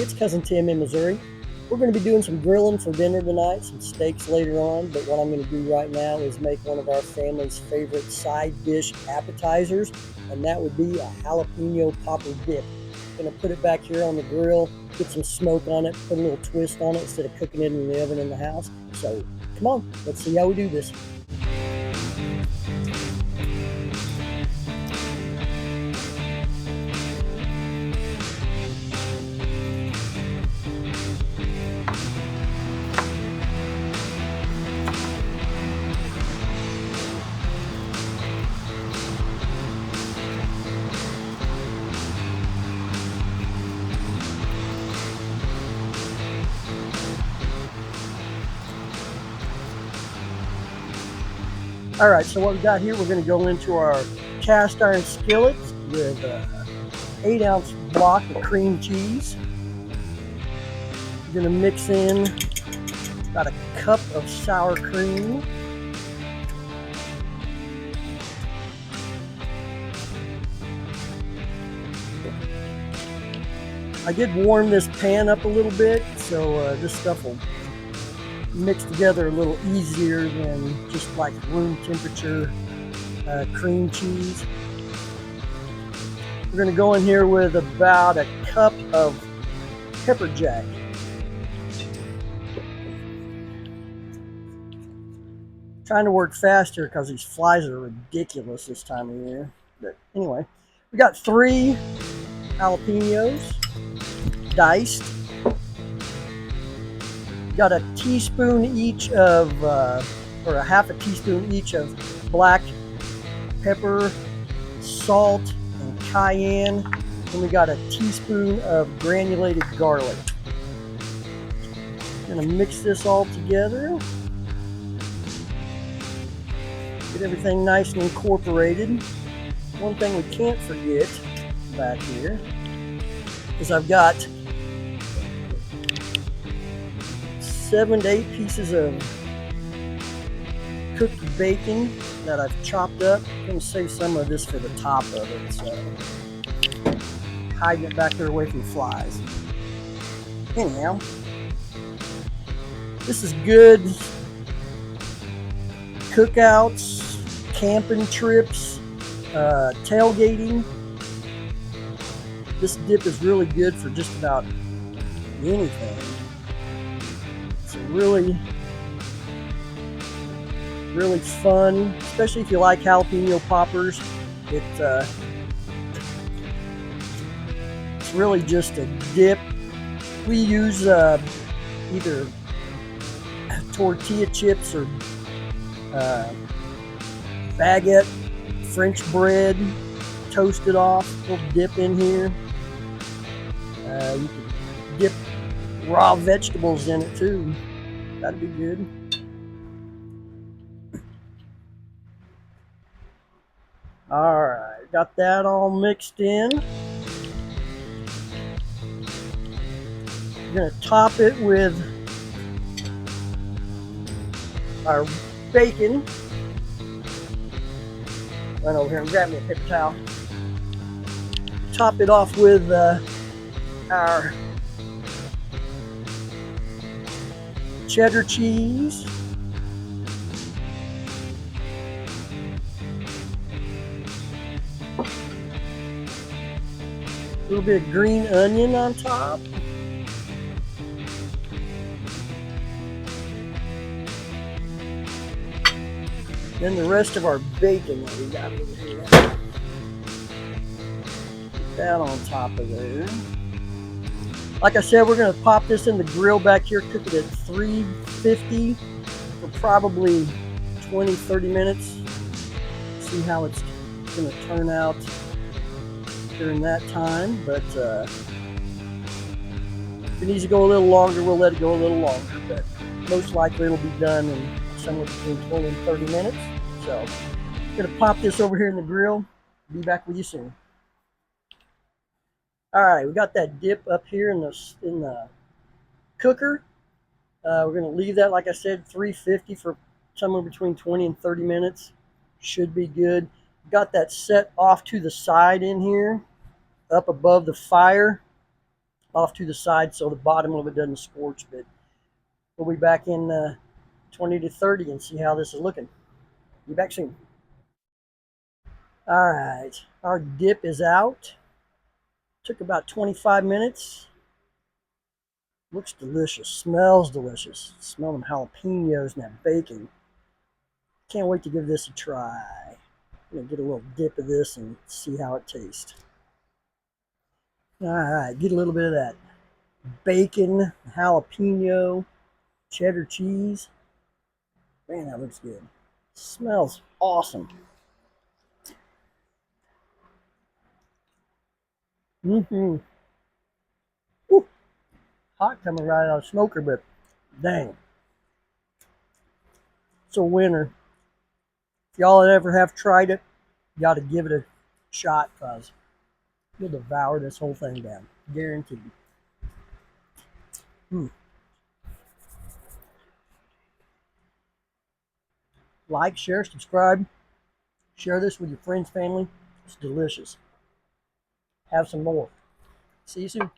it's Cousin Tim in Missouri. We're going to be doing some grilling for dinner tonight, some steaks later on, but what I'm going to do right now is make one of our family's favorite side dish appetizers, and that would be a jalapeno popper dip. I'm going to put it back here on the grill, get some smoke on it, put a little twist on it instead of cooking it in the oven in the house. So come on, let's see how we do this. All right, so what we got here, we're going to go into our cast iron skillet with an 8-ounce block of cream cheese. We're going to mix in about a cup of sour cream. I did warm this pan up a little bit, so this stuff will mix together a little easier than just like room temperature cream cheese. We're going to go in here with about a cup of pepper jack. Trying to work faster because these flies are ridiculous this time of year. But anyway, we got 3 jalapeños diced. Got a teaspoon each of, or a half a teaspoon each of black pepper, salt, and cayenne. And we got a teaspoon of granulated garlic. Gonna mix this all together. Get everything nice and incorporated. One thing we can't forget back here is I've got 7 to 8 pieces of cooked bacon that I've chopped up. I'm going to save some of this for the top of it, so hiding it back there away from flies. Anyhow, this is good cookouts, camping trips, tailgating. This dip is really good for just about anything. Really fun, especially if you like jalapeno poppers. It's really just a dip. We use either tortilla chips or baguette French bread, toast it off, little dip in here. You can dip raw vegetables in it too. That'd be good. All right, got that all mixed in. We're gonna top it with our bacon. Run over here and grab me a paper towel. Top it off with our cheddar cheese, a little bit of green onion on top, then the rest of our bacon that we got over here. Put that on top of there. Like I said, we're going to pop this in the grill back here, cook it at 350 for probably 20-30 minutes. See how it's going to turn out during that time. But if it needs to go a little longer, we'll let it go a little longer. But most likely it'll be done in somewhere between 20 and 30 minutes. So I'm going to pop this over here in the grill. Be back with you soon. All right, we got that dip up here in the cooker. We're going to leave that, like I said, 350 for somewhere between 20 and 30 minutes. Should be good. Got that set off to the side in here, up above the fire. off to the side so the bottom of it doesn't scorch. But we'll be back in 20 to 30 and see how this is looking. Be back soon. All right, our dip is out. Took about 25 minutes. Looks delicious, smells delicious. Smell them jalapenos and that bacon. Can't wait to give this a try. I'm gonna get a little dip of this and see how it tastes. All right, get a little bit of that bacon, jalapeno, cheddar cheese. Man, that looks good. Smells awesome. Mm-hmm. Woo. Hot coming right out of the smoker, but dang. It's a winner. If y'all ever have tried it, you got to give it a shot because you'll devour this whole thing down. Guaranteed. Mm. Like, share, subscribe. Share this with your friends, family. It's delicious. Have some more. See you soon.